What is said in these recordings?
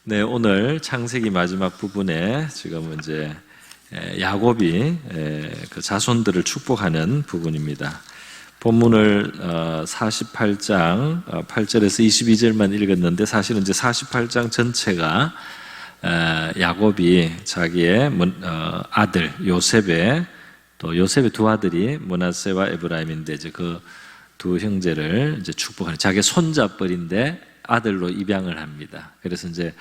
네, 오늘 창세기 마지막 부분에 지금 이제 야곱이 그 자손들을 축복하는 부분입니다. 본문을 48장 8절에서 22절만 읽었는데 사실은 이제 48장 전체가 야곱이 자기의 아들 요셉의 두 아들이 므낫세와 에브라임인데 이제 그 두 형제를 이제 축복하는 자기 손자뻘인데 아들로 입양을 합니다. 그래서 이제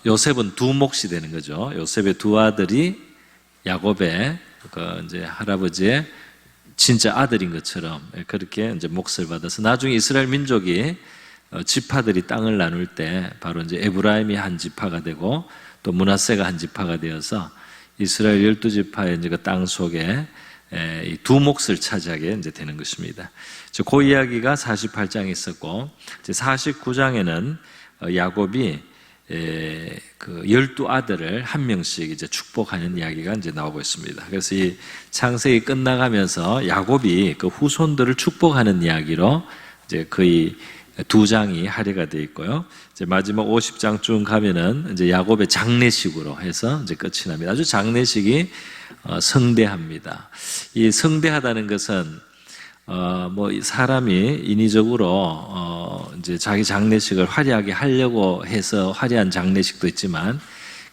요셉은 두 몫이 되는 거죠. 요셉의 두 아들이 야곱의 그 이제 할아버지의 진짜 아들인 것처럼 그렇게 이제 몫을 받아서 나중에 이스라엘 민족이 지파들이 땅을 나눌 때 바로 이제 에브라임이 한 지파가 되고 또 므낫세가 한 지파가 되어서 이스라엘 12지파의 이제 그 땅 속에 이 두 몫을 차지하게 이제 되는 것입니다. 그 이야기가 48장에 있었고, 이제 49장에는 야곱이 그 12아들을 한 명씩 이제 축복하는 이야기가 이제 나오고 있습니다. 그래서 이 창세기 끝나가면서 야곱이 그 후손들을 축복하는 이야기로 이제 거의 두 장이 할애가 되어 있고요. 이제 마지막 50장 쭉 가면은 이제 야곱의 장례식으로 해서 이제 끝이 납니다. 아주 장례식이 성대합니다. 이 성대하다는 것은 뭐 사람이 인위적으로 이제 자기 장례식을 화려하게 하려고 해서 화려한 장례식도 있지만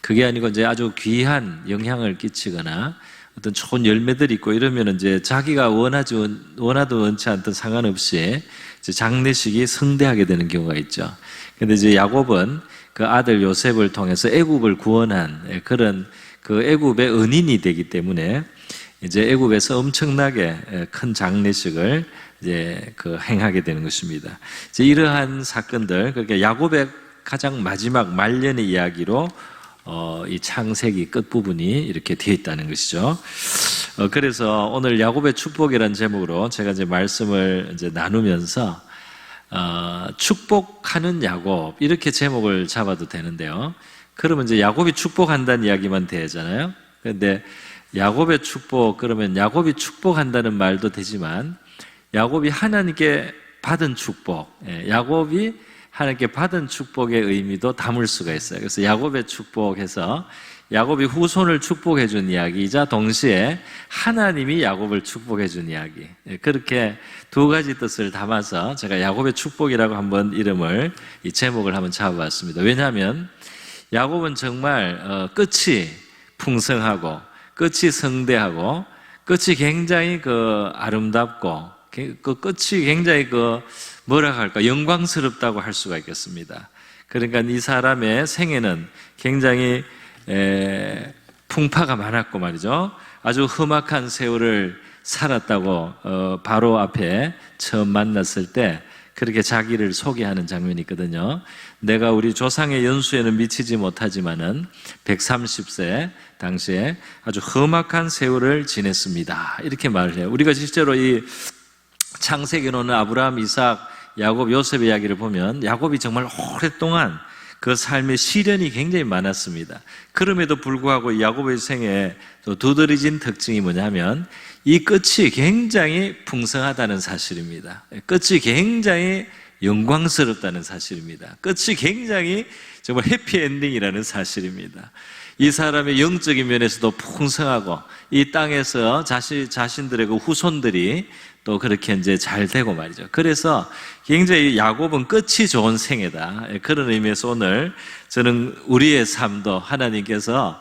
그게 아니고 이제 아주 귀한 영향을 끼치거나 어떤 좋은 열매들이 있고 이러면 이제 자기가 원하도 원치 않던 상관없이 이제 장례식이 성대하게 되는 경우가 있죠. 근데 이제 야곱은 그 아들 요셉을 통해서 애굽을 구원한 그런 그 애굽의 은인이 되기 때문에 이제 애굽에서 엄청나게 큰 장례식을 이제 그 행하게 되는 것입니다. 이제 이러한 사건들, 그러니까 야곱의 가장 마지막 말년의 이야기로 이 창세기 끝부분이 이렇게 되어 있다는 것이죠. 그래서 오늘 야곱의 축복이라는 제목으로 제가 이제 말씀을 이제 나누면서 축복하는 야곱 이렇게 제목을 잡아도 되는데요. 그러면 이제 야곱이 축복한다는 이야기만 되잖아요. 그런데 야곱의 축복 그러면 야곱이 축복한다는 말도 되지만 야곱이 하나님께 받은 축복, 야곱이 하나님께 받은 축복의 의미도 담을 수가 있어요. 그래서 야곱의 축복해서 야곱이 후손을 축복해 준 이야기이자 동시에 하나님이 야곱을 축복해 준 이야기, 그렇게 두 가지 뜻을 담아서 제가 야곱의 축복이라고 한번 이름을 이 제목을 한번 잡아봤습니다. 왜냐하면 야곱은 정말 끝이 풍성하고 끝이 성대하고 끝이 굉장히 그 아름답고 그 끝이 굉장히 그 뭐라 할까 영광스럽다고 할 수가 있겠습니다. 그러니까 이 사람의 생애는 굉장히 풍파가 많았고 말이죠. 아주 험악한 세월을 살았다고 바로 앞에 처음 만났을 때 그렇게 자기를 소개하는 장면이 있거든요. 내가 우리 조상의 연수에는 미치지 못하지만은 130세 당시에 아주 험악한 세월을 지냈습니다. 이렇게 말을 해요. 우리가 실제로 이 창세기로는 아브라함, 이삭, 야곱, 요셉의 이야기를 보면 야곱이 정말 오랫동안 그 삶의 시련이 굉장히 많았습니다. 그럼에도 불구하고 야곱의 생에 또 두드러진 특징이 뭐냐면 이 끝이 굉장히 풍성하다는 사실입니다. 끝이 굉장히 영광스럽다는 사실입니다. 끝이 굉장히 정말 해피엔딩이라는 사실입니다. 이 사람의 영적인 면에서도 풍성하고 이 땅에서 자신들의 그 후손들이 또 그렇게 이제 잘 되고 말이죠. 그래서 굉장히 야곱은 끝이 좋은 생애다. 그런 의미에서 오늘 저는 우리의 삶도 하나님께서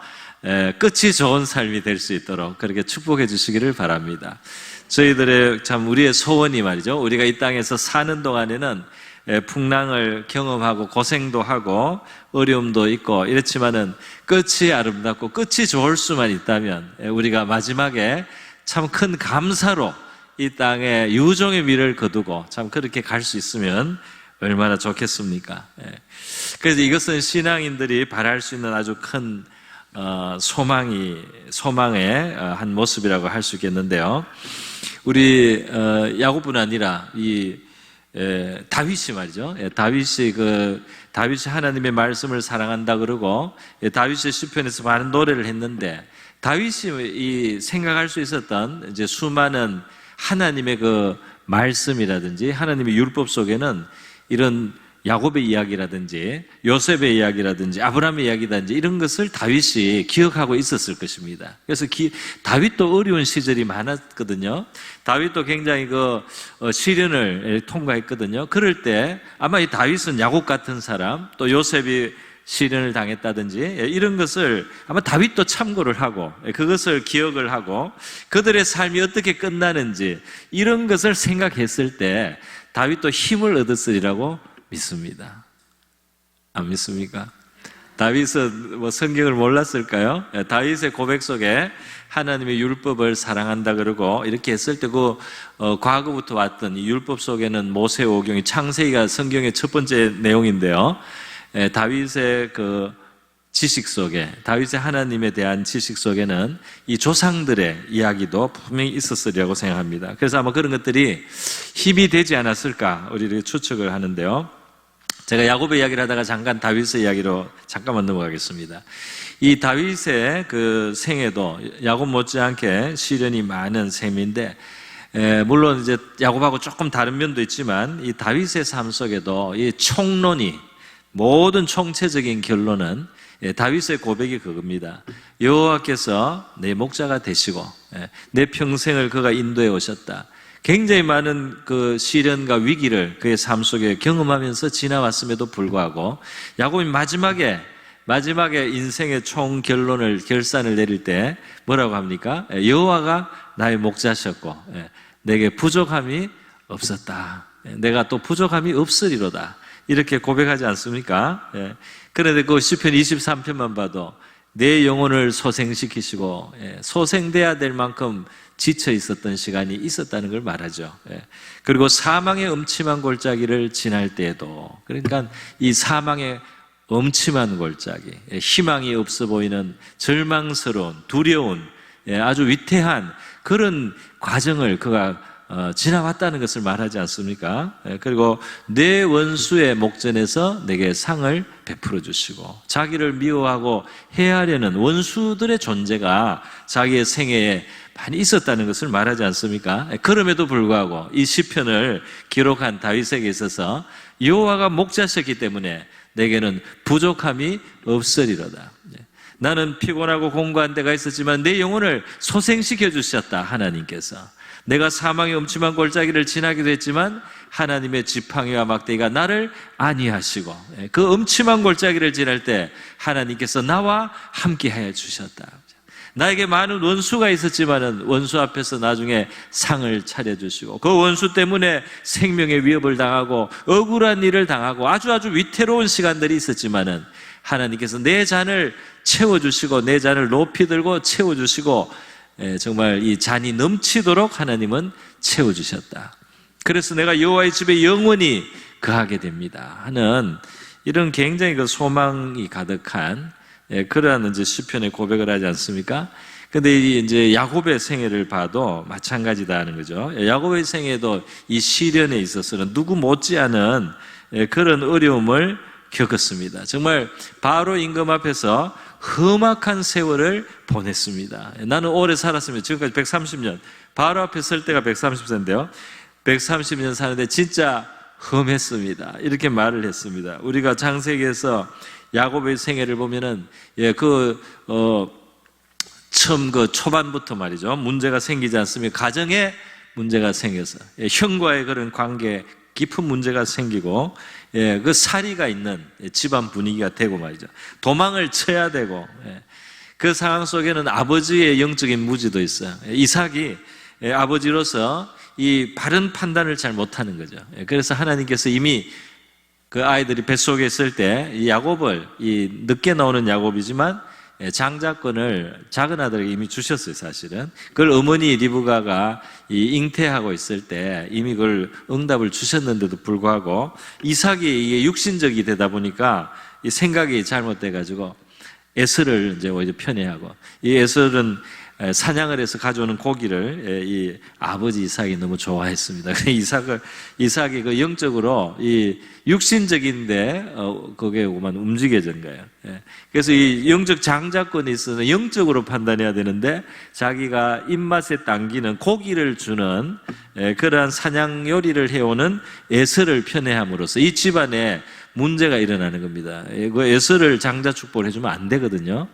끝이 좋은 삶이 될 수 있도록 그렇게 축복해 주시기를 바랍니다. 저희들의 참 우리의 소원이 말이죠. 우리가 이 땅에서 사는 동안에는 풍랑을 경험하고 고생도 하고 어려움도 있고 이렇지만은 끝이 아름답고 끝이 좋을 수만 있다면 우리가 마지막에 참 큰 감사로 이 땅에 유종의 미를 거두고 참 그렇게 갈 수 있으면 얼마나 좋겠습니까? 그래서 이것은 신앙인들이 바랄 수 있는 아주 큰 소망의 한 모습이라고 할 수 있겠는데요. 우리 야곱뿐 아니라 이 다윗이 말이죠. 다윗이 하나님의 말씀을 사랑한다 그러고 다윗의 시편에서 많은 노래를 했는데 다윗이 이 생각할 수 있었던 이제 수많은 하나님의 그 말씀이라든지 하나님의 율법 속에는 이런 야곱의 이야기라든지 요셉의 이야기라든지 아브라함의 이야기라든지 이런 것을 다윗이 기억하고 있었을 것입니다. 그래서 다윗도 어려운 시절이 많았거든요. 다윗도 굉장히 시련을 통과했거든요. 그럴 때 아마 이 다윗은 야곱 같은 사람, 또 요셉이 시련을 당했다든지 이런 것을 아마 다윗도 참고를 하고 그것을 기억을 하고 그들의 삶이 어떻게 끝나는지 이런 것을 생각했을 때 다윗도 힘을 얻었으리라고 믿습니다. 안 믿습니까? 다윗은 성경을 몰랐을까요? 다윗의 고백 속에 하나님의 율법을 사랑한다 그러고 이렇게 했을 때 과거부터 왔던 이 율법 속에는 모세오경이 창세기가 성경의 첫 번째 내용인데요. 다윗의 지식 속에, 다윗의 하나님에 대한 지식 속에는 이 조상들의 이야기도 분명히 있었으리라고 생각합니다. 그래서 아마 그런 것들이 힘이 되지 않았을까 우리를 추측을 하는데요. 제가 야곱의 이야기를 하다가 잠깐 다윗의 이야기로 잠깐만 넘어가겠습니다. 이 다윗의 생애도 야곱 못지않게 시련이 많은 셈인데, 물론 이제 야곱하고 조금 다른 면도 있지만 이 다윗의 삶 속에도 이 총론이 모든 총체적인 결론은 다윗의 고백이 그겁니다. 여호와께서 내 목자가 되시고 내 평생을 그가 인도해 오셨다. 굉장히 많은 시련과 위기를 그의 삶 속에 경험하면서 지나왔음에도 불구하고 야곱이 마지막에 인생의 총 결산을 내릴 때 뭐라고 합니까? 여호와가 나의 목자셨고 내게 부족함이 없었다. 내가 또 부족함이 없으리로다. 이렇게 고백하지 않습니까? 그런데 시편 23편만 봐도 내 영혼을 소생시키시고 소생돼야 될 만큼 지쳐 있었던 시간이 있었다는 걸 말하죠. 그리고 사망의 음침한 골짜기를 지날 때에도, 그러니까 이 사망의 음침한 골짜기, 희망이 없어 보이는 절망스러운, 두려운, 아주 위태한 그런 과정을 그가 지나왔다는 것을 말하지 않습니까? 그리고 내 원수의 목전에서 내게 상을 베풀어 주시고 자기를 미워하고 해하려는 원수들의 존재가 자기의 생애에 많이 있었다는 것을 말하지 않습니까? 그럼에도 불구하고 이 시편을 기록한 다윗에게 있어서 여호와가 목자셨기 때문에 내게는 부족함이 없으리로다. 나는 피곤하고 공고한 데가 있었지만 내 영혼을 소생시켜 주셨다. 하나님께서 내가 사망의 음침한 골짜기를 지나기도 했지만 하나님의 지팡이와 막대기가 나를 안위하시고 그 음침한 골짜기를 지날 때 하나님께서 나와 함께하여 주셨다. 나에게 많은 원수가 있었지만은 원수 앞에서 나중에 상을 차려주시고 그 원수 때문에 생명의 위협을 당하고 억울한 일을 당하고 아주 위태로운 시간들이 있었지만은 하나님께서 내 잔을 채워주시고 내 잔을 높이 들고 채워주시고 정말 이 잔이 넘치도록 하나님은 채워주셨다. 그래서 내가 여호와의 집에 영원히 거하게 됩니다 하는 이런 굉장히 소망이 가득한 그러한 이제 시편의 고백을 하지 않습니까? 근데 이제 야곱의 생애를 봐도 마찬가지다 하는 거죠. 야곱의 생애도 이 시련에 있어서는 누구 못지않은 그런 어려움을 겪었습니다. 정말 바로 임금 앞에서 험악한 세월을 보냈습니다. 나는 오래 살았으면 지금까지 130년, 바로 앞에 설 때가 130세인데요. 130년 사는데 진짜 험했습니다. 이렇게 말을 했습니다. 우리가 창세기에서 야곱의 생애를 보면은 처음 초반부터 말이죠. 문제가 생기지 않습니까? 가정에 문제가 생겨서 형과의 그런 관계 깊은 문제가 생기고 그 살이가 있는 집안 분위기가 되고 말이죠. 도망을 쳐야 되고 그 상황 속에는 아버지의 영적인 무지도 있어요. 이삭이 아버지로서 이 바른 판단을 잘 못하는 거죠. 그래서 하나님께서 이미 그 아이들이 뱃속에 있을 때 이 야곱을 늦게 나오는 야곱이지만 장자권을 작은 아들에게 이미 주셨어요. 사실은 그걸 어머니 리브가가 잉태하고 있을 때 이미 그걸 응답을 주셨는데도 불구하고 이삭이 이게 육신적이 되다 보니까 이 생각이 잘못돼 가지고 에서를 이제 오히려 편애하고 이 에서는 사냥을 해서 가져오는 고기를 이 아버지 이삭이 너무 좋아했습니다. 이삭이 그 영적으로 이 육신적인데 거기에만 움직여진 거예요. 그래서 이 영적 장자권이 있어서 영적으로 판단해야 되는데 자기가 입맛에 당기는 고기를 주는 그러한 사냥 요리를 해오는 에서를 편애함으로써 이 집안에 문제가 일어나는 겁니다. 그 에서를 장자 축복을 해주면 안 되거든요.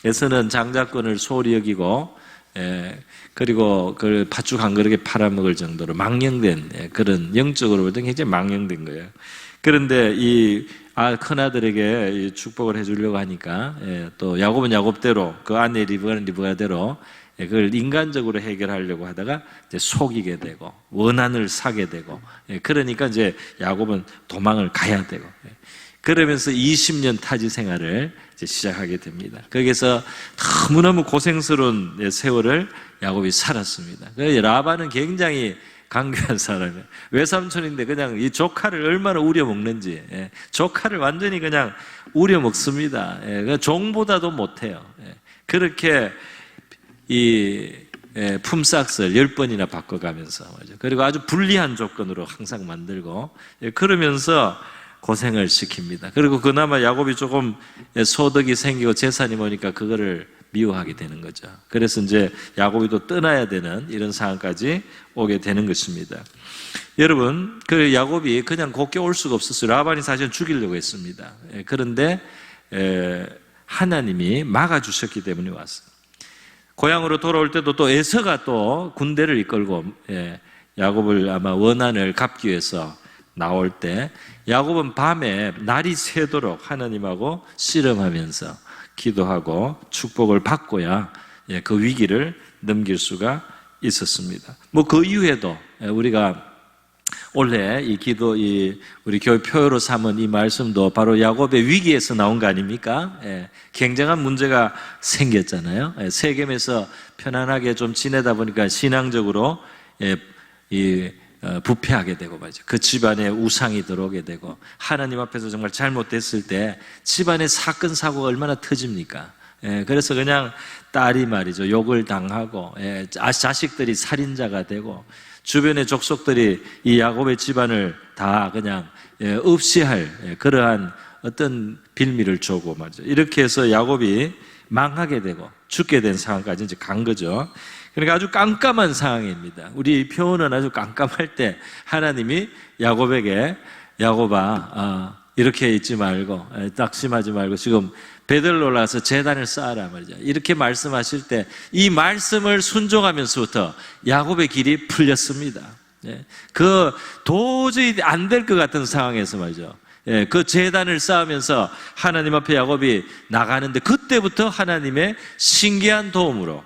에서는 장자권을 소홀히 여기고 그리고 그걸 팥죽 한 그릇에 팔아먹을 정도로 망령된 그런 영적으로 볼 때 굉장히 망령된 거예요. 그런데 이 큰아들에게 축복을 해주려고 하니까 또 야곱은 야곱대로 그 아내 리브가는 리브가대로 그걸 인간적으로 해결하려고 하다가 이제 속이게 되고 원한을 사게 되고 그러니까 이제 야곱은 도망을 가야 되고 그러면서 20년 타지 생활을 이제 시작하게 됩니다. 거기서 너무너무 고생스러운 세월을 야곱이 살았습니다. 라반은 굉장히 강교한 사람이에요. 외삼촌인데 그냥 이 조카를 얼마나 우려먹는지 조카를 완전히 그냥 우려먹습니다. 종보다도 못해요. 그렇게 이 품삯을 10번이나 바꿔가면서 그리고 아주 불리한 조건으로 항상 만들고 그러면서 고생을 시킵니다. 그리고 그나마 야곱이 조금 소득이 생기고 재산이 모니까 그거를 미워하게 되는 거죠. 그래서 이제 야곱이 또 떠나야 되는 이런 상황까지 오게 되는 것입니다. 여러분, 그 야곱이 그냥 곱게 올 수가 없었어요. 라반이 사실 죽이려고 했습니다. 그런데 하나님이 막아주셨기 때문에 왔어요. 고향으로 돌아올 때도 또 에서가 또 군대를 이끌고 야곱을 아마 원한을 갚기 위해서 나올 때 야곱은 밤에 날이 새도록 하나님하고 씨름하면서 기도하고 축복을 받고야 그 위기를 넘길 수가 있었습니다. 뭐 그 이후에도 우리가 원래 이 기도, 우리 교회 표어로 삼은 이 말씀도 바로 야곱의 위기에서 나온 거 아닙니까? 굉장한 문제가 생겼잖아요. 세겜에서 편안하게 좀 지내다 보니까 신앙적으로 부패하게 되고 말이죠. 그 집안에 우상이 들어오게 되고 하나님 앞에서 정말 잘못됐을 때 집안의 사건 사고가 얼마나 터집니까? 그래서 그냥 딸이 말이죠 욕을 당하고 자식들이 살인자가 되고 주변의 족속들이 이 야곱의 집안을 다 그냥 없이 할 그러한 어떤 빌미를 주고 말이죠. 이렇게 해서 야곱이 망하게 되고 죽게 된 상황까지 이제 간 거죠. 그러니까 아주 깜깜한 상황입니다. 우리 표현은 아주 깜깜할 때 하나님이 야곱에게 야곱아 이렇게 있지 말고 낙심하지 말고 지금 베들로 올라가서 제단을 쌓아라 말이죠. 이렇게 말씀하실 때 이 말씀을 순종하면서부터 야곱의 길이 풀렸습니다. 그 도저히 안 될 것 같은 상황에서 말이죠. 그 제단을 쌓으면서 하나님 앞에 야곱이 나가는데 그때부터 하나님의 신기한 도움으로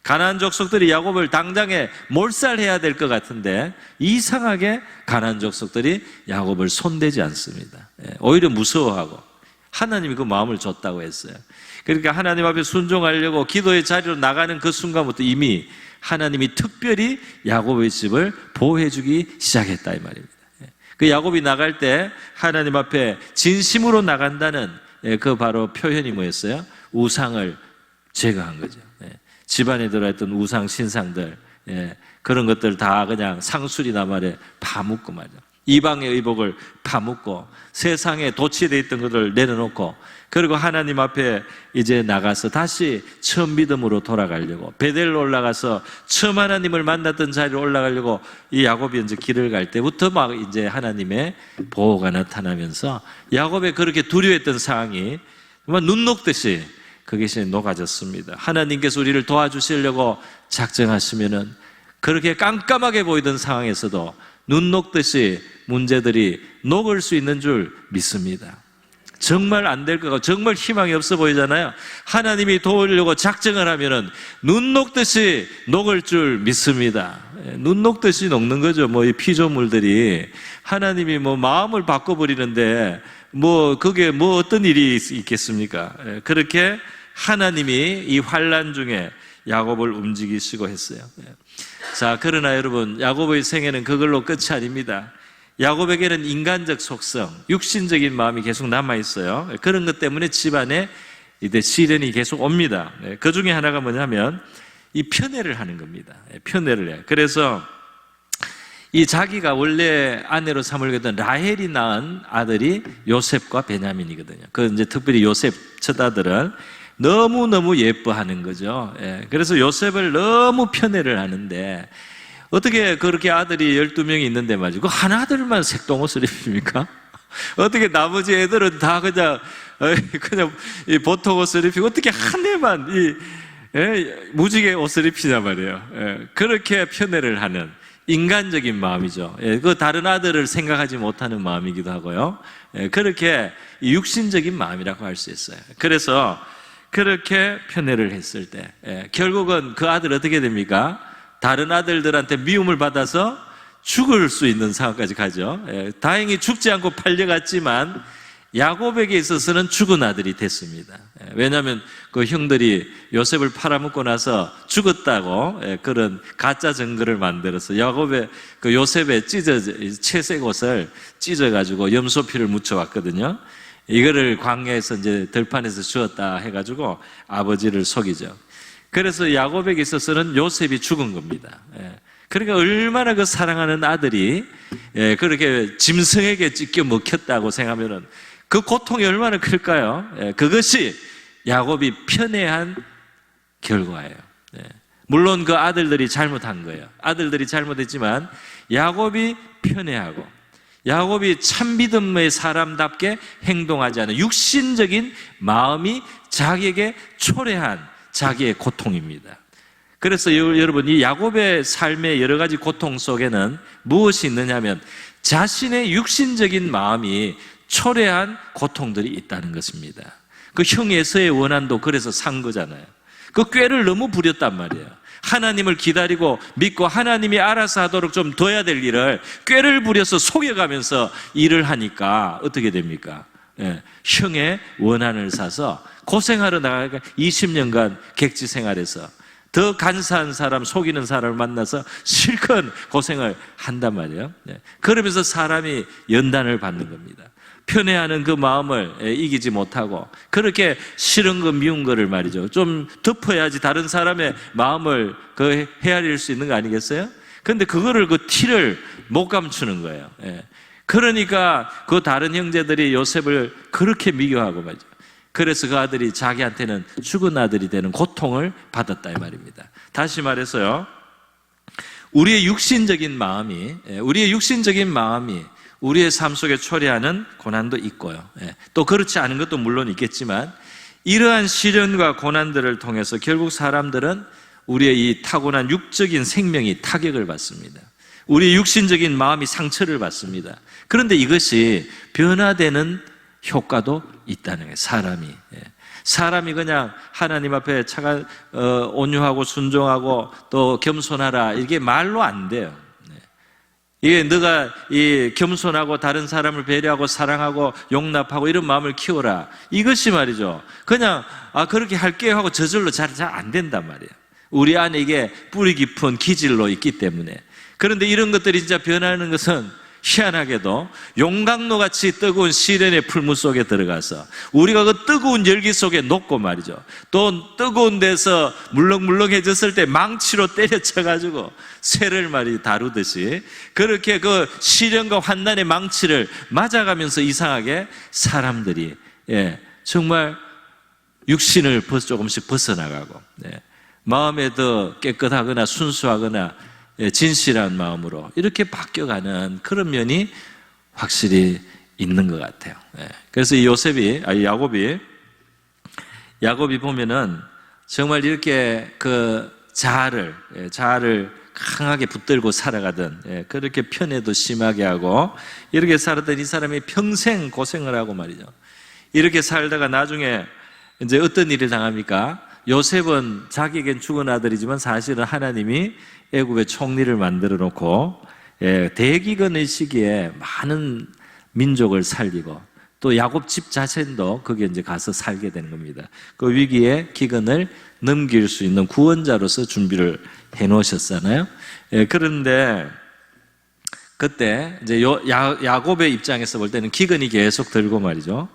가나안 족속들이 야곱을 당장에 몰살해야 될 것 같은데 이상하게 가나안 족속들이 야곱을 손대지 않습니다. 오히려 무서워하고 하나님이 그 마음을 줬다고 했어요. 그러니까 하나님 앞에 순종하려고 기도의 자리로 나가는 그 순간부터 이미 하나님이 특별히 야곱의 집을 보호해주기 시작했다 이 말입니다. 그 야곱이 나갈 때 하나님 앞에 진심으로 나간다는 그 바로 표현이 뭐였어요? 우상을 제거한 거죠. 집안에 들어있던 우상 신상들 그런 것들 다 그냥 상술이나 말에 파묻고 말이죠. 이방의 의복을 파묻고 세상에 도취되어 있던 것을 내려놓고 그리고 하나님 앞에 이제 나가서 다시 처음 믿음으로 돌아가려고 베델로 올라가서 처음 하나님을 만났던 자리로 올라가려고 이 야곱이 이제 길을 갈 때부터 막 이제 하나님의 보호가 나타나면서 야곱의 그렇게 두려워했던 상황이 정말 눈 녹듯이 그것이 녹아졌습니다. 하나님께서 우리를 도와주시려고 작정하시면은 그렇게 깜깜하게 보이던 상황에서도 눈 녹듯이 문제들이 녹을 수 있는 줄 믿습니다. 정말 안 될 것 같고 정말 희망이 없어 보이잖아요. 하나님이 도우려고 작정을 하면은 눈 녹듯이 녹을 줄 믿습니다. 눈 녹듯이 녹는 거죠. 뭐 이 피조물들이 하나님이 뭐 마음을 바꿔버리는데 뭐 그게 뭐 어떤 일이 있겠습니까? 그렇게 하나님이 이 환난 중에 야곱을 움직이시고 했어요. 자, 그러나 여러분 야곱의 생애는 그걸로 끝이 아닙니다. 야곱에게는 인간적 속성, 육신적인 마음이 계속 남아있어요. 그런 것 때문에 집안에 이때 시련이 계속 옵니다. 그 중에 하나가 뭐냐면 이 편애를 하는 겁니다. 편애를 해요. 그래서 이 자기가 원래 아내로 삼으려던 라헬이 낳은 아들이 요셉과 베냐민이거든요. 그 이제 특별히 요셉 첫 아들은 너무너무 예뻐하는 거죠. 그래서 요셉을 너무 편애를 하는데 어떻게 그렇게 아들이 12명이 있는데 말이죠. 그 한 아들만 색동옷을 입힙니까? 어떻게 나머지 애들은 다 그냥 이 보통 옷을 입히고 어떻게 한 애만 무지개 옷을 입히냐 말이에요. 그렇게 편애를 하는 인간적인 마음이죠. 그 다른 아들을 생각하지 못하는 마음이기도 하고요. 그렇게 육신적인 마음이라고 할 수 있어요. 그래서 그렇게 편애를 했을 때 결국은 그 아들 어떻게 됩니까? 다른 아들들한테 미움을 받아서 죽을 수 있는 상황까지 가죠. 다행히 죽지 않고 팔려갔지만 야곱에게 있어서는 죽은 아들이 됐습니다. 왜냐하면 그 형들이 요셉을 팔아먹고 나서 죽었다고 그런 가짜 증거를 만들어서 그 요셉의 채색 옷을 찢어가지고 염소피를 묻혀왔거든요. 이거를 광야에서 이제 들판에서 주었다 해가지고 아버지를 속이죠. 그래서 야곱에게 있어서는 요셉이 죽은 겁니다. 그러니까 얼마나 그 사랑하는 아들이 그렇게 짐승에게 찢겨 먹혔다고 생각하면은 그 고통이 얼마나 클까요? 그것이 야곱이 편애한 결과예요. 물론 그 아들들이 잘못한 거예요. 아들들이 잘못했지만 야곱이 편애하고 야곱이 참 믿음의 사람답게 행동하지 않은 육신적인 마음이 자기에게 초래한 자기의 고통입니다. 그래서 여러분 이 야곱의 삶의 여러 가지 고통 속에는 무엇이 있느냐면 자신의 육신적인 마음이 초래한 고통들이 있다는 것입니다. 그 형 에서의 원한도 그래서 산 거잖아요. 그 꾀를 너무 부렸단 말이에요. 하나님을 기다리고 믿고 하나님이 알아서 하도록 좀 둬야 될 일을 꾀를 부려서 속여가면서 일을 하니까 어떻게 됩니까? 형의 원한을 사서 고생하러 나가니까 20년간 객지 생활에서 더 간사한 사람, 속이는 사람을 만나서 실컷 고생을 한단 말이에요. 그러면서 사람이 연단을 받는 겁니다. 편애하는 그 마음을 이기지 못하고 그렇게 싫은 거 미운 거를 말이죠. 좀 덮어야지 다른 사람의 마음을 헤아릴 수 있는 거 아니겠어요? 그런데 그거를 그 티를 못 감추는 거예요. 그러니까 그 다른 형제들이 요셉을 그렇게 미워하고 말이죠. 그래서 그 아들이 자기한테는 죽은 아들이 되는 고통을 받았다 이 말입니다. 다시 말해서요, 우리의 육신적인 마음이 우리의 삶 속에 초래하는 고난도 있고요. 또 그렇지 않은 것도 물론 있겠지만 이러한 시련과 고난들을 통해서 결국 사람들은 우리의 이 타고난 육적인 생명이 타격을 받습니다. 우리의 육신적인 마음이 상처를 받습니다. 그런데 이것이 변화되는 효과도 있다는 거예요. 사람이 그냥 하나님 앞에 온유하고 순종하고 또 겸손하라 이게 말로 안 돼요. 이게 너가 이 겸손하고 다른 사람을 배려하고 사랑하고 용납하고 이런 마음을 키워라. 이것이 말이죠. 그냥 그렇게 할게요 하고 저절로 잘 안 된단 말이에요. 우리 안에 이게 뿌리 깊은 기질로 있기 때문에. 그런데 이런 것들이 진짜 변하는 것은 희한하게도 용광로같이 뜨거운 시련의 풀무 속에 들어가서 우리가 그 뜨거운 열기 속에 녹고 말이죠. 또 뜨거운 데서 물렁물렁해졌을 때 망치로 때려쳐가지고 쇠를 다루듯이 그렇게 그 시련과 환난의 망치를 맞아가면서 이상하게 사람들이 정말 육신을 조금씩 벗어나가고 마음에 더 깨끗하거나 순수하거나 진실한 마음으로 이렇게 바뀌어가는 그런 면이 확실히 있는 것 같아요. 그래서 이 야곱이 보면은 정말 이렇게 그 자아를 강하게 붙들고 살아가던 그렇게 편애도 심하게 하고 이렇게 살았던 이 사람이 평생 고생을 하고 말이죠. 이렇게 살다가 나중에 이제 어떤 일을 당합니까? 요셉은 자기에겐 죽은 아들이지만 사실은 하나님이 애굽의 총리를 만들어 놓고 대기근의 시기에 많은 민족을 살리고 또 야곱 집 자신도 거기에 이제 가서 살게 되는 겁니다. 그 위기의 기근을 넘길 수 있는 구원자로서 준비를 해 놓으셨잖아요. 그런데 그때 이제 야곱의 입장에서 볼 때는 기근이 계속 들고 말이죠.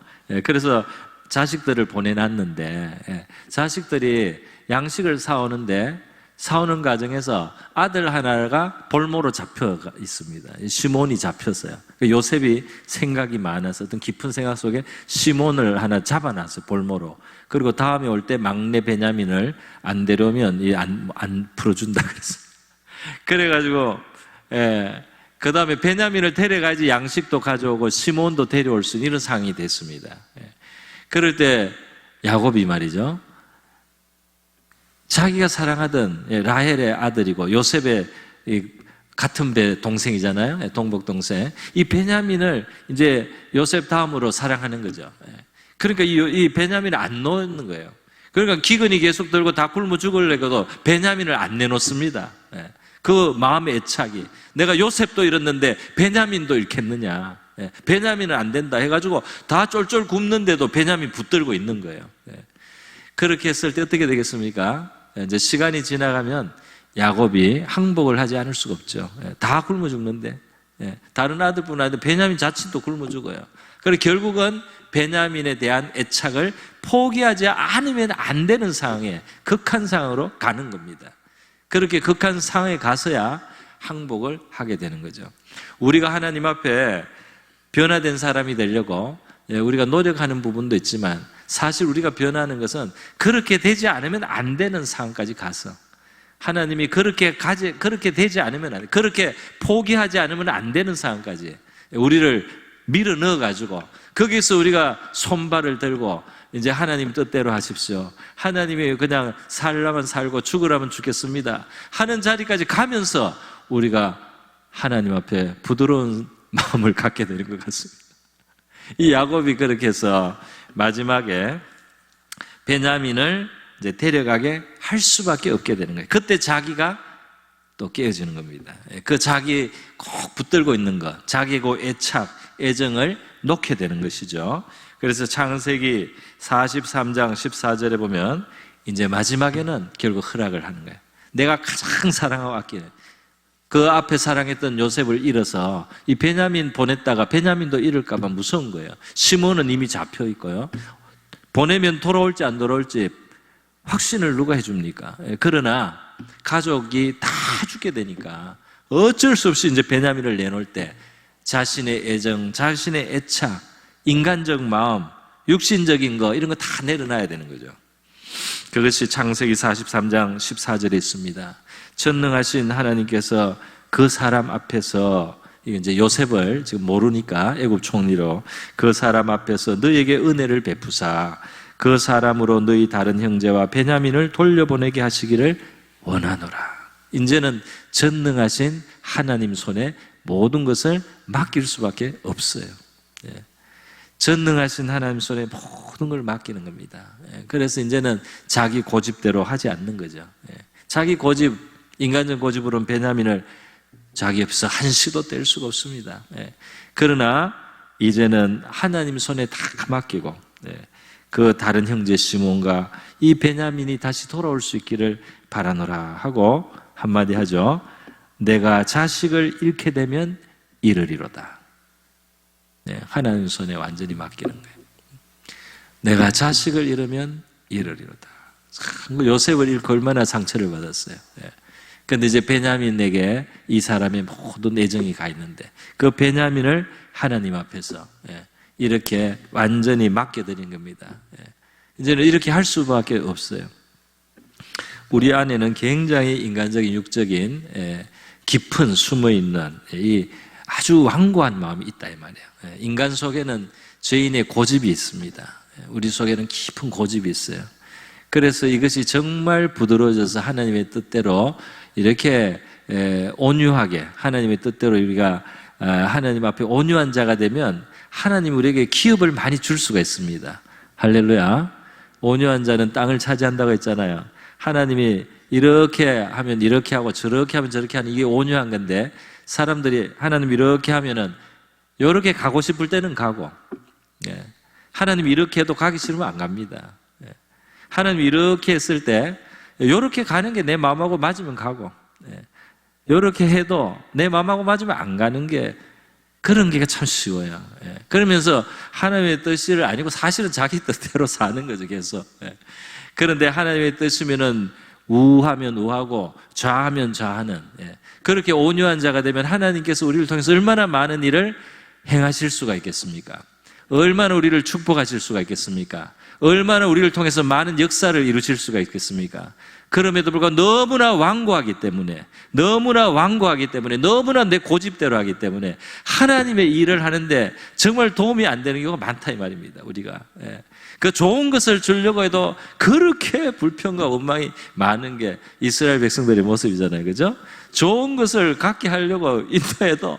그래서 자식들을 보내놨는데 자식들이 양식을 사오는데 사오는 과정에서 아들 하나가 볼모로 잡혀 있습니다. 시몬이 잡혔어요. 요셉이 생각이 많아서 어떤 깊은 생각 속에 시몬을 하나 잡아놨어요. 볼모로. 그리고 다음에 올 때 막내 베냐민을 안 데려오면 안 풀어준다 그랬어요. 그래가지고 그 다음에 베냐민을 데려가야지 양식도 가져오고 시몬도 데려올 수 있는 이런 상황이 됐습니다. 그럴 때 야곱이 말이죠, 자기가 사랑하던 라헬의 아들이고 요셉의 같은 배 동생이잖아요. 동복 동생. 이 베냐민을 이제 요셉 다음으로 사랑하는 거죠. 그러니까 이 베냐민을 안 놓는 거예요. 그러니까 기근이 계속 들고 다 굶어 죽으려고도 베냐민을 안 내놓습니다. 그 마음의 애착이, 내가 요셉도 잃었는데 베냐민도 잃겠느냐, 베냐민은 안 된다 해가지고 다 쫄쫄 굶는데도 베냐민 붙들고 있는 거예요. 그렇게 했을 때 어떻게 되겠습니까? 이제 시간이 지나가면 야곱이 항복을 하지 않을 수가 없죠. 다 굶어 죽는데, 다른 아들뿐 아니라 베냐민 자신도 굶어 죽어요. 그리고 결국은 베냐민에 대한 애착을 포기하지 않으면 안 되는 상황에, 극한 상황으로 가는 겁니다. 그렇게 극한 상황에 가서야 항복을 하게 되는 거죠. 우리가 하나님 앞에 변화된 사람이 되려고 우리가 노력하는 부분도 있지만, 사실 우리가 변하는 것은 그렇게 되지 않으면 안 되는 상황까지 가서, 하나님이 그렇게 되지 않으면 안 돼, 그렇게 포기하지 않으면 안 되는 상황까지 우리를 밀어 넣어가지고, 거기서 우리가 손발을 들고 이제 하나님 뜻대로 하십시오, 하나님이 그냥 살라면 살고 죽으라면 죽겠습니다 하는 자리까지 가면서 우리가 하나님 앞에 부드러운 마음을 갖게 되는 것 같습니다. 이 야곱이 그렇게 해서 마지막에 베냐민을 이제 데려가게 할 수밖에 없게 되는 거예요. 그때 자기가 또 깨어지는 겁니다. 그 자기 꼭 붙들고 있는 것, 자기 그 애착, 애정을 놓게 되는 것이죠. 그래서 창세기 43장 14절에 보면 이제 마지막에는 결국 허락을 하는 거예요. 내가 가장 사랑하고 아끼는 그 앞에 사랑했던 요셉을 잃어서 이 베냐민 보냈다가 베냐민도 잃을까 봐 무서운 거예요. 시몬은 이미 잡혀 있고요. 보내면 돌아올지 안 돌아올지 확신을 누가 해줍니까? 그러나 가족이 다 죽게 되니까 어쩔 수 없이 이제 베냐민을 내놓을 때 자신의 애정, 자신의 애착, 인간적 마음, 육신적인 거 이런 거 다 내려놔야 되는 거죠. 그것이 창세기 43장 14절에 있습니다. 전능하신 하나님께서 그 사람 앞에서, 이제 요셉을 지금 모르니까 애굽 총리로, 그 사람 앞에서 너에게 은혜를 베푸사 그 사람으로 너희 다른 형제와 베냐민을 돌려보내게 하시기를 원하노라. 이제는 전능하신 하나님 손에 모든 것을 맡길 수밖에 없어요. 전능하신 하나님 손에 모든 걸 맡기는 겁니다. 그래서 이제는 자기 고집대로 하지 않는 거죠. 자기 고집, 인간적 고집으로는 베냐민을 자기 옆에서 한시도 뗄 수가 없습니다. 그러나 이제는 하나님 손에 다 맡기고 그 다른 형제 시몬과 이 베냐민이 다시 돌아올 수 있기를 바라노라 하고 한마디 하죠. 내가 자식을 잃게 되면 잃으리로다. 하나님 손에 완전히 맡기는 거예요. 내가 자식을 잃으면 잃으리로다. 요셉을 잃고 얼마나 상처를 받았어요. 그런데 이제 베냐민에게 이 사람의 모든 애정이 가 있는데 그 베냐민을 하나님 앞에서 이렇게 완전히 맡겨드린 겁니다. 이제는 이렇게 할 수밖에 없어요. 우리 안에는 굉장히 인간적인, 육적인 깊은 숨어있는 이 아주 완고한 마음이 있다 이 말이에요. 인간 속에는 죄인의 고집이 있습니다. 우리 속에는 깊은 고집이 있어요. 그래서 이것이 정말 부드러워져서 하나님의 뜻대로 이렇게 온유하게, 하나님의 뜻대로 우리가 하나님 앞에 온유한 자가 되면 하나님 우리에게 기업을 많이 줄 수가 있습니다. 할렐루야. 온유한 자는 땅을 차지한다고 했잖아요. 하나님이 이렇게 하면 이렇게 하고 저렇게 하면 저렇게 하는, 이게 온유한 건데, 사람들이 하나님 이렇게 하면은 이렇게 가고 싶을 때는 가고, 하나님 이렇게 해도 가기 싫으면 안 갑니다. 하나님 이렇게 했을 때 이렇게 가는 게 내 마음하고 맞으면 가고, 이렇게 해도 내 마음하고 맞으면 안 가는 게 그런 게 참 쉬워요. 그러면서 하나님의 뜻을 아니고 사실은 자기 뜻대로 사는 거죠, 계속. 그런데 하나님의 뜻이면은 우하면 우하고 좌하면 좌하는, 그렇게 온유한 자가 되면 하나님께서 우리를 통해서 얼마나 많은 일을 행하실 수가 있겠습니까? 얼마나 우리를 축복하실 수가 있겠습니까? 얼마나 우리를 통해서 많은 역사를 이루실 수가 있겠습니까? 그럼에도 불구하고 너무나 완고하기 때문에, 너무나 내 고집대로 하기 때문에 하나님의 일을 하는데 정말 도움이 안 되는 경우가 많다 이 말입니다, 우리가. 그 좋은 것을 주려고 해도 그렇게 불평과 원망이 많은 게 이스라엘 백성들의 모습이잖아요, 그죠? 좋은 것을 갖게 하려고 인도해도,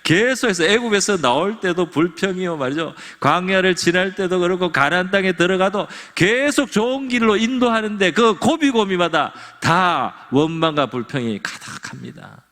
계속해서 애굽에서 나올 때도 불평이요 말이죠. 광야를 지날 때도 그렇고 가나안 땅에 들어가도 계속 좋은 길로 인도하는데 그 고비고비마다 다 원망과 불평이 가득합니다.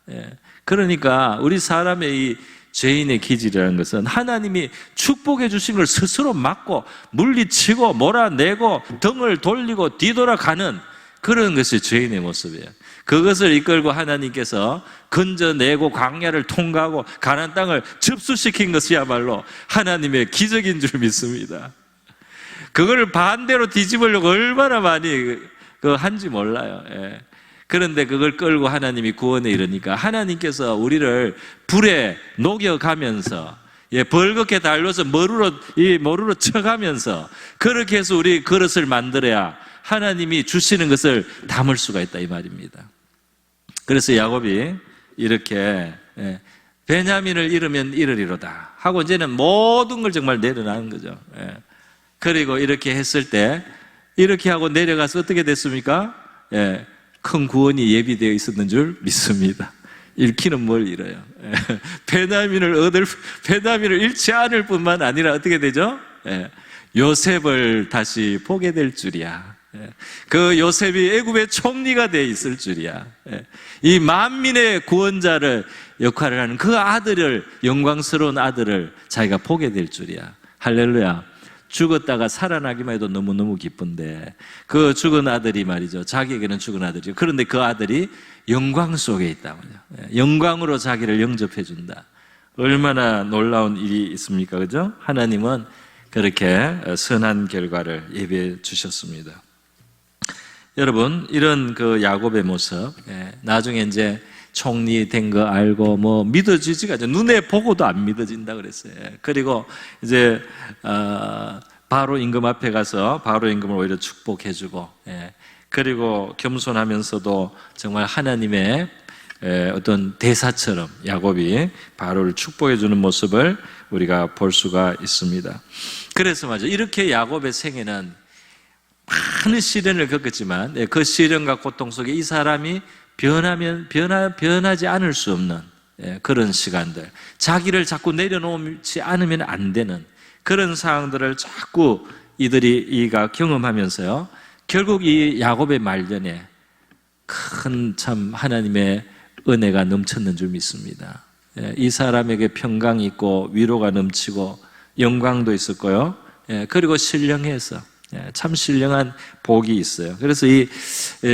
그러니까 우리 사람의 이 죄인의 기질이라는 것은 하나님이 축복해 주신 걸 스스로 막고 물리치고 몰아내고 등을 돌리고 뒤돌아가는 그런 것이 죄인의 모습이에요. 그것을 이끌고 하나님께서 건져내고 광야를 통과하고 가나안 땅을 접수시킨 것이야말로 하나님의 기적인 줄 믿습니다. 그걸 반대로 뒤집으려고 얼마나 많이 한지 몰라요. 그런데 그걸 끌고 하나님이 구원에 이르니까 하나님께서 우리를 불에 녹여가면서, 벌겋게 달려서 머루로 쳐가면서 그렇게 해서 우리 그릇을 만들어야 하나님이 주시는 것을 담을 수가 있다 이 말입니다. 그래서 야곱이 이렇게 베냐민을 잃으면 잃으리로다 하고 이제는 모든 걸 정말 내려놓은 거죠. 그리고 이렇게 했을 때 이렇게 하고 내려가서 어떻게 됐습니까? 큰 구원이 예비되어 있었는 줄 믿습니다. 잃기는 뭘 잃어요. 베냐민을 잃지 않을 뿐만 아니라 어떻게 되죠? 요셉을 다시 보게 될 줄이야. 그 요셉이 애굽의 총리가 되어 있을 줄이야. 이 만민의 구원자를 역할을 하는 그 아들을, 영광스러운 아들을 자기가 보게 될 줄이야. 할렐루야. 죽었다가 살아나기만 해도 너무너무 기쁜데 그 죽은 아들이 말이죠, 자기에게는 죽은 아들이죠. 그런데 그 아들이 영광 속에 있다 말이죠. 영광으로 자기를 영접해 준다. 얼마나 놀라운 일이 있습니까, 그죠? 하나님은 그렇게 선한 결과를 예비해 주셨습니다. 여러분, 이런 그 야곱의 모습, 나중에 이제 총리 된 거 알고 뭐 믿어지지가 않죠. 눈에 보고도 안 믿어진다 그랬어요. 그리고 이제 바로 임금 앞에 가서 바로 임금을 오히려 축복해주고, 그리고 겸손하면서도 정말 하나님의 어떤 대사처럼 야곱이 바로를 축복해주는 모습을 우리가 볼 수가 있습니다. 그래서 맞아, 이렇게 야곱의 생애는 많은 시련을 겪었지만 그 시련과 고통 속에 이 사람이 변하지 않을 수 없는 그런 시간들, 자기를 자꾸 내려놓지 않으면 안 되는 그런 상황들을 자꾸 이가 경험하면서요, 결국 이 야곱의 말년에 큰 참 하나님의 은혜가 넘쳤는 줄 믿습니다. 이 사람에게 평강이 있고 위로가 넘치고 영광도 있었고요, 그리고 신령해서 참 신령한 복이 있어요. 그래서 이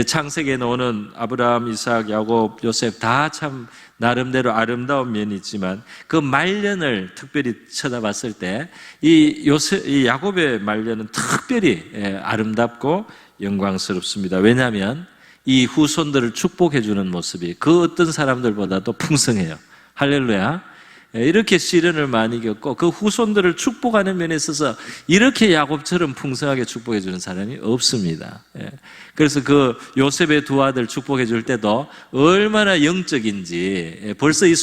창세기에 나오는 아브라함, 이삭, 야곱, 요셉 다 참 나름대로 아름다운 면이 있지만 그 말년을 특별히 쳐다봤을 때 이 야곱의 말년은 특별히 아름답고 영광스럽습니다. 왜냐하면 이 후손들을 축복해 주는 모습이 그 어떤 사람들보다도 풍성해요. 할렐루야. 이렇게 시련을 많이 겪고 그 후손들을 축복하는 면에 있어서 이렇게 야곱처럼 풍성하게 축복해 주는 사람이 없습니다. 그래서 그 요셉의 두 아들 축복해 줄 때도 얼마나 영적인지 벌써 이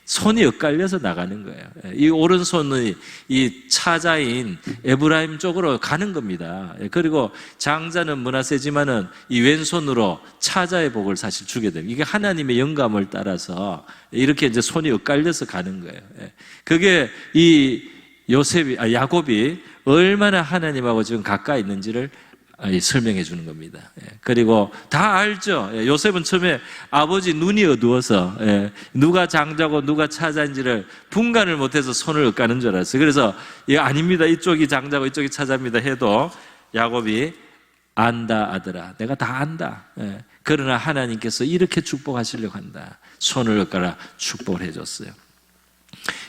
손이 엇갈려서 나가는 거예요. 이 오른손이 이 차자인 에브라임 쪽으로 가는 겁니다. 그리고 장자는 므낫세지만은 이 왼손으로 차자의 복을 사실 주게 됩니다. 이게 하나님의 영감을 따라서 이렇게 이제 손이 엇갈려서 가는 거예요. 그게 이 야곱이 얼마나 하나님하고 지금 가까이 있는지를 설명해 주는 겁니다. 그리고 다 알죠. 요셉은 처음에 아버지 눈이 어두워서 누가 장자고 누가 차자인지를 분간을 못해서 손을 엇가는 줄 알았어요. 그래서 아닙니다, 이쪽이 장자고 이쪽이 차자입니다 해도 야곱이 안다 아들아, 내가 다 안다. 그러나 하나님께서 이렇게 축복하시려고 한다. 손을 엇갈아 축복을 해줬어요.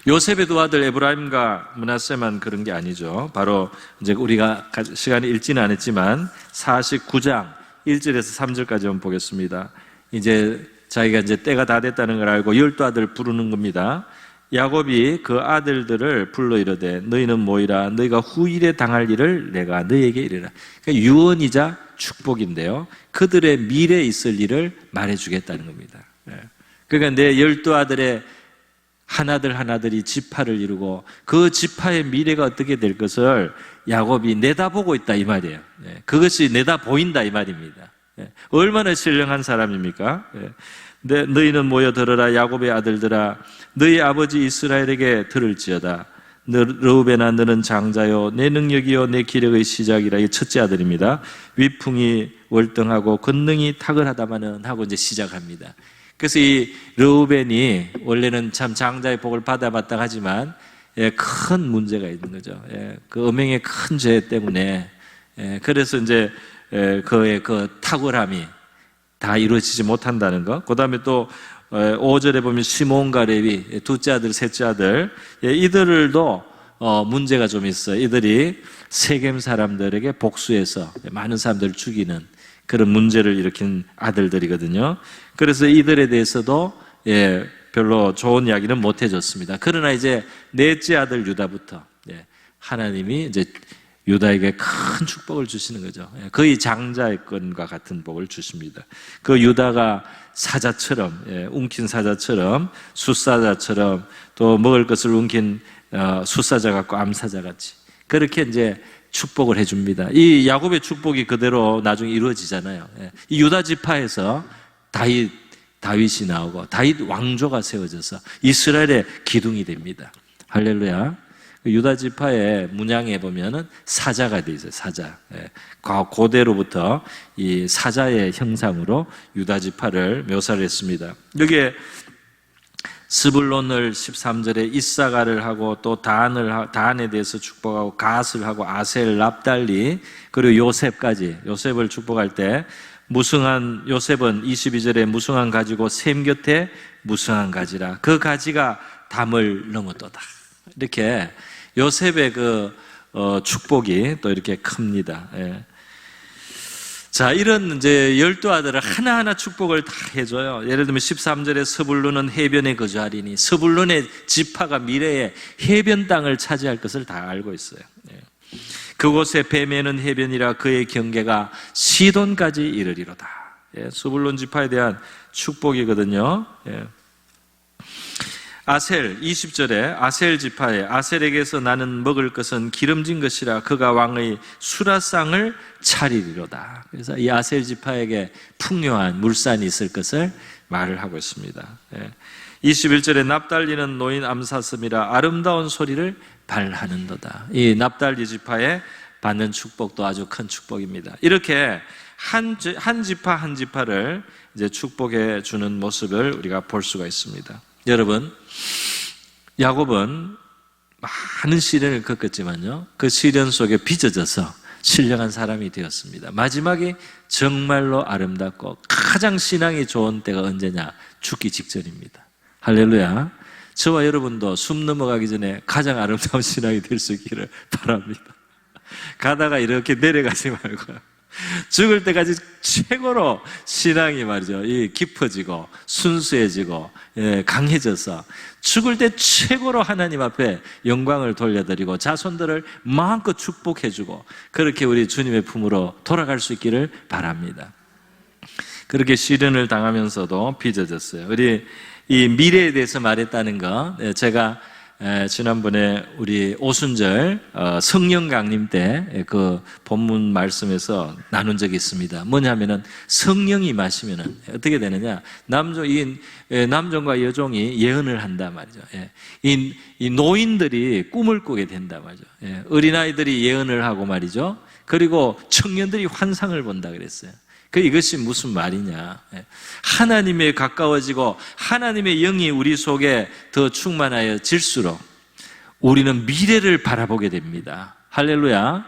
요셉의 두 아들 에브라임과 므낫세만 그런 게 아니죠. 바로 이제 우리가 시간이 읽지는 않았지만 49장 1절에서 3절까지 한번 보겠습니다. 이제 자기가 이제 때가 다 됐다는 걸 알고 12아들을 부르는 겁니다. 야곱이 그 아들들을 불러 이르되 너희는 모이라. 너희가 후일에 당할 일을 내가 너희에게 이르라. 그러니까 유언이자 축복인데요, 그들의 미래에 있을 일을 말해주겠다는 겁니다. 그러니까 내 12아들의 하나들이 지파를 이루고 그 지파의 미래가 어떻게 될 것을 야곱이 내다보고 있다 이 말이에요. 그것이 내다보인다 이 말입니다. 얼마나 신령한 사람입니까? 근데 너희는 모여 들어라. 야곱의 아들들아, 너희 아버지 이스라엘에게 들을지어다. 르우벤아, 너는 장자요 내 능력이요 내 기력의 시작이라. 이 첫째 아들입니다. 위풍이 월등하고 권능이 탁월하다마는 하고 이제 시작합니다. 그래서 이 르우벤이 원래는 참 장자의 복을 받아봤다 하지만 큰 문제가 있는 거죠. 그 음행의 큰 죄 때문에 그래서 이제 그의 그 탁월함이 다 이루어지지 못한다는 것. 그 다음에 또 5절에 보면 시몬과 레위, 둘째 아들, 셋째 아들, 이들도 문제가 좀 있어요. 이들이 세겜 사람들에게 복수해서 많은 사람들을 죽이는 그런 문제를 일으킨 아들들이거든요. 그래서 이들에 대해서도 별로 좋은 이야기는 못 해줬습니다. 그러나 이제 넷째 아들 유다부터 하나님이 이제 유다에게 큰 축복을 주시는 거죠. 거의 장자의 건과 같은 복을 주십니다. 그 유다가 사자처럼, 움킨 사자처럼, 숫사자처럼, 또 먹을 것을 움킨 숫사자 같고 암사자 같이 그렇게 이제 축복을 해줍니다. 이 야곱의 축복이 그대로 나중에 이루어지잖아요. 이 유다 지파에서 다윗이 나오고 다윗 왕조가 세워져서 이스라엘의 기둥이 됩니다. 할렐루야. 유다 지파의 문양에 보면은 사자가 되어 있어요. 사자. 고대로부터 이 사자의 형상으로 유다 지파를 묘사를 했습니다. 여기에 스불론을 13절에 이사가를 하고 또 단에 대해서 축복하고 갓을 하고 아셀, 납달리 그리고 요셉을 축복할 때 무성한 요셉은 22절에 무성한 가지고 셈 곁에 무성한 가지라. 그 가지가 담을 넘었도다. 이렇게 요셉의 그 축복이 또 이렇게 큽니다. 자, 이런 이제 12아들을 하나하나 축복을 다 해줘요. 예를 들면 13절에 스불론은 해변에 거주하리니, 스불론의 지파가 미래에 해변 땅을 차지할 것을 다 알고 있어요. 그곳에 뱀에는 해변이라 그의 경계가 시돈까지 이르리로다. 스불론 지파에 대한 축복이거든요. 아셀 20절에 아셀 지파에 아셀에게서 나는 먹을 것은 기름진 것이라 그가 왕의 수라상을 차리리로다. 그래서 이 아셀 지파에게 풍요한 물산이 있을 것을 말을 하고 있습니다. 21절에 납달리는 노인 암사슴이라 아름다운 소리를 발하는도다. 이 납달리 지파에 받는 축복도 아주 큰 축복입니다. 이렇게 한 지파 한 지파를 이제 축복해 주는 모습을 우리가 볼 수가 있습니다. 여러분, 야곱은 많은 시련을 겪었지만요, 그 시련 속에 빚어져서 신령한 사람이 되었습니다. 마지막에 정말로 아름답고 가장 신앙이 좋은 때가 언제냐? 죽기 직전입니다. 할렐루야. 저와 여러분도 숨 넘어가기 전에 가장 아름다운 신앙이 될 수 있기를 바랍니다. 가다가 이렇게 내려가지 말고요, 죽을 때까지 최고로 신앙이 말이죠, 깊어지고 순수해지고 강해져서 죽을 때 최고로 하나님 앞에 영광을 돌려드리고 자손들을 마음껏 축복해주고 그렇게 우리 주님의 품으로 돌아갈 수 있기를 바랍니다. 그렇게 시련을 당하면서도 빚어졌어요. 우리 이 미래에 대해서 말했다는 거, 제가 지난번에 우리 오순절 성령 강림 때 그 본문 말씀에서 나눈 적이 있습니다. 뭐냐면은 성령이 임하시면은 어떻게 되느냐? 남종과 여종이 예언을 한다 말이죠. 이 노인들이 꿈을 꾸게 된다 말이죠. 어린아이들이 예언을 하고 말이죠. 그리고 청년들이 환상을 본다 그랬어요. 이것이 무슨 말이냐? 하나님에 가까워지고 하나님의 영이 우리 속에 더 충만하여 질수록 우리는 미래를 바라보게 됩니다. 할렐루야.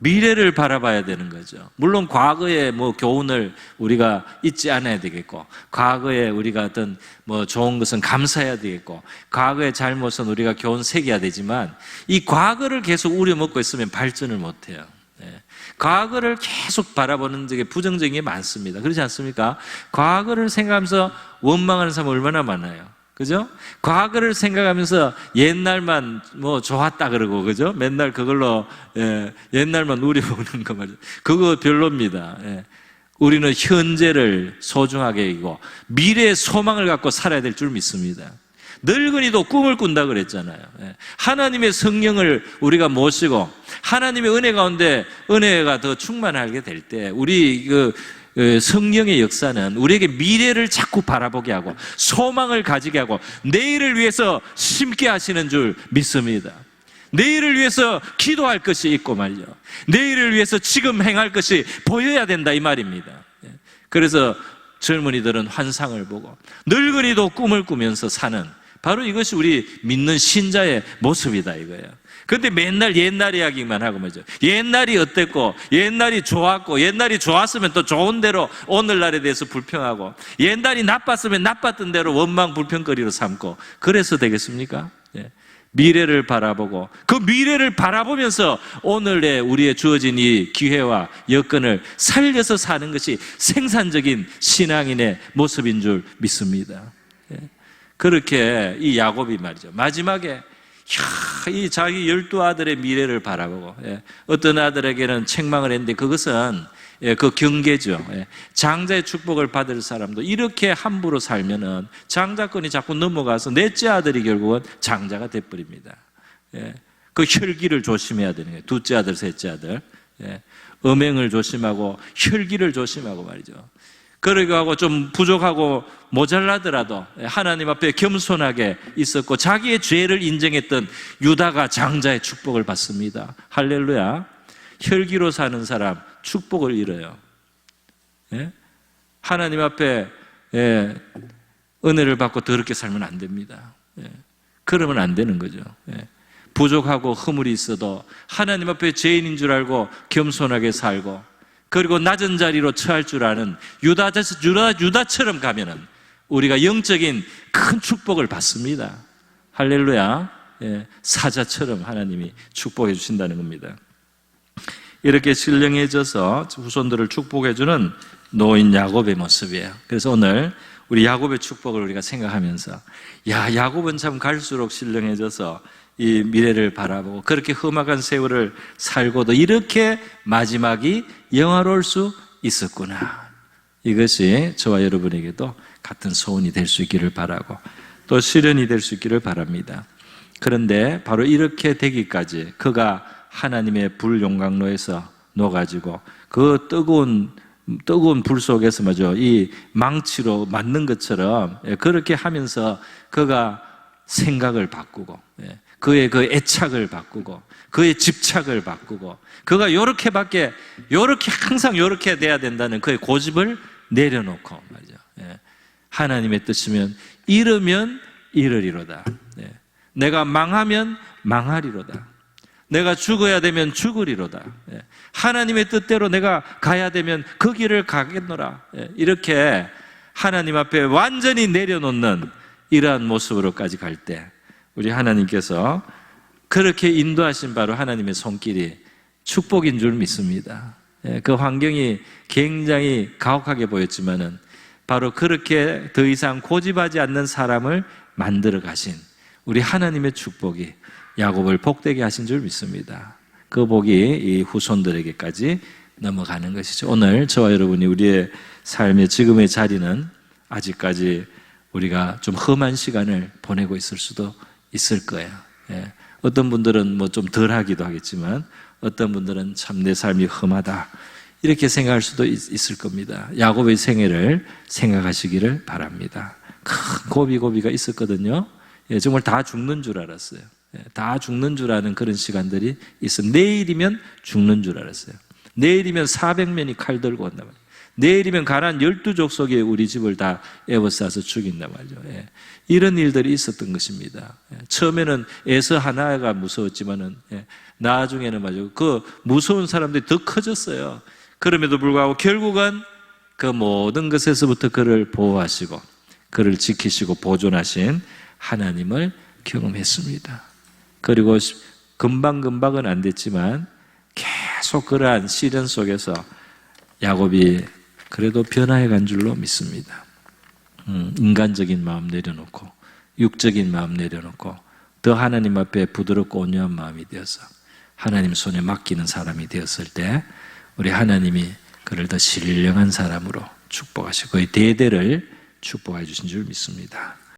미래를 바라봐야 되는 거죠. 물론 과거의 뭐 교훈을 우리가 잊지 않아야 되겠고, 과거에 우리가 어떤 뭐 좋은 것은 감사해야 되겠고, 과거의 잘못은 우리가 교훈 새겨야 되지만, 이 과거를 계속 우려먹고 있으면 발전을 못 해요. 과거를 계속 바라보는 적에 부정적인 게 많습니다. 그렇지 않습니까? 과거를 생각하면서 원망하는 사람 얼마나 많아요. 그죠? 과거를 생각하면서 옛날만 뭐 좋았다 그러고, 그죠? 맨날 그걸로, 옛날만 우려보는 거 말이죠. 그거 별로입니다. 우리는 현재를 소중하게 여기고 미래의 소망을 갖고 살아야 될 줄 믿습니다. 늙은이도 꿈을 꾼다 그랬잖아요. 하나님의 성령을 우리가 모시고 하나님의 은혜 가운데 은혜가 더 충만하게 될 때 우리 성령의 역사는 우리에게 미래를 자꾸 바라보게 하고 소망을 가지게 하고 내일을 위해서 심게 하시는 줄 믿습니다. 내일을 위해서 기도할 것이 있고 말이요, 내일을 위해서 지금 행할 것이 보여야 된다 이 말입니다. 그래서 젊은이들은 환상을 보고 늙은이도 꿈을 꾸면서 사는, 바로 이것이 우리 믿는 신자의 모습이다 이거예요. 그런데 맨날 옛날 이야기만 하고 말이죠. 옛날이 어땠고, 옛날이 좋았고, 옛날이 좋았으면 또 좋은 대로 오늘날에 대해서 불평하고, 옛날이 나빴으면 나빴던 대로 원망 불평거리로 삼고, 그래서 되겠습니까? 미래를 바라보고 그 미래를 바라보면서 오늘의 우리의 주어진 이 기회와 여건을 살려서 사는 것이 생산적인 신앙인의 모습인 줄 믿습니다. 그렇게 이 야곱이 말이죠, 마지막에 이 자기 12아들의 미래를 바라보고, 어떤 아들에게는 책망을 했는데 그것은 그 경계죠. 장자의 축복을 받을 사람도 이렇게 함부로 살면은 장자권이 자꾸 넘어가서 넷째 아들이 결국은 장자가 돼버립니다. 그 혈기를 조심해야 되는 거예요. 둘째 아들, 셋째 아들. 음행을 조심하고 혈기를 조심하고 말이죠. 그러기도 하고 좀 부족하고 모자라더라도 하나님 앞에 겸손하게 있었고 자기의 죄를 인정했던 유다가 장자의 축복을 받습니다. 할렐루야. 혈기로 사는 사람 축복을 잃어요. 하나님 앞에 은혜를 받고 더럽게 살면 안 됩니다. 그러면 안 되는 거죠. 부족하고 허물이 있어도 하나님 앞에 죄인인 줄 알고 겸손하게 살고, 그리고 낮은 자리로 처할 줄 아는 유다처럼 가면은 우리가 영적인 큰 축복을 받습니다. 할렐루야. 사자처럼 하나님이 축복해 주신다는 겁니다. 이렇게 신령해져서 후손들을 축복해주는 노인 야곱의 모습이에요. 그래서 오늘 우리 야곱의 축복을 우리가 생각하면서, 야곱은 참 갈수록 신령해져서 이 미래를 바라보고 그렇게 험악한 세월을 살고도 이렇게 마지막이 영화로울 수 있었구나. 이것이 저와 여러분에게도 같은 소원이 될 수 있기를 바라고 또 실현이 될 수 있기를 바랍니다. 그런데 바로 이렇게 되기까지 그가 하나님의 불용광로에서 녹아지고 그 뜨거운 불 속에서 말이죠, 이 망치로 맞는 것처럼 그렇게 하면서 그가 생각을 바꾸고 그의 그 애착을 바꾸고 그의 집착을 바꾸고 그가 요렇게 항상 요렇게 돼야 된다는 그의 고집을 내려놓고 말이죠. 하나님의 뜻이면 이르면 이르리로다. 내가 망하면 망하리로다. 내가 죽어야 되면 죽으리로다. 하나님의 뜻대로 내가 가야 되면 그 길을 가겠노라. 이렇게 하나님 앞에 완전히 내려놓는 이러한 모습으로까지 갈 때 우리 하나님께서 그렇게 인도하신 바로 하나님의 손길이 축복인 줄 믿습니다. 그 환경이 굉장히 가혹하게 보였지만은 바로 그렇게 더 이상 고집하지 않는 사람을 만들어 가신 우리 하나님의 축복이 야곱을 복되게 하신 줄 믿습니다. 그 복이 이 후손들에게까지 넘어가는 것이죠. 오늘 저와 여러분이 우리의 삶의 지금의 자리는 아직까지 우리가 좀 험한 시간을 보내고 있을 수도 있을 거예요. 어떤 분들은 뭐 좀 덜하기도 하겠지만 어떤 분들은 참 내 삶이 험하다 이렇게 생각할 수도 있을 겁니다. 야곱의 생애를 생각하시기를 바랍니다. 큰 고비가 있었거든요. 정말 다 죽는 줄 알았어요. 다 죽는 줄 아는 그런 시간들이 있어요. 내일이면 죽는 줄 알았어요. 내일이면 400명이 칼 들고 온단 말이에요. 내일이면 가나안 12족속이 우리 집을 다 에워싸서 죽인단 말이죠. 예. 이런 일들이 있었던 것입니다. 예. 처음에는 에서 하나가 무서웠지만은 나중에는 말이죠. 그 무서운 사람들이 더 커졌어요. 그럼에도 불구하고 결국은 그 모든 것에서부터 그를 보호하시고 그를 지키시고 보존하신 하나님을 경험했습니다. 그리고 금방금방은 안 됐지만 계속 그러한 시련 속에서 야곱이 그래도 변화해 간 줄로 믿습니다. 인간적인 마음 내려놓고 육적인 마음 내려놓고 더 하나님 앞에 부드럽고 온유한 마음이 되어서 하나님 손에 맡기는 사람이 되었을 때 우리 하나님이 그를 더 신령한 사람으로 축복하시고 그의 대대를 축복해 주신 줄 믿습니다.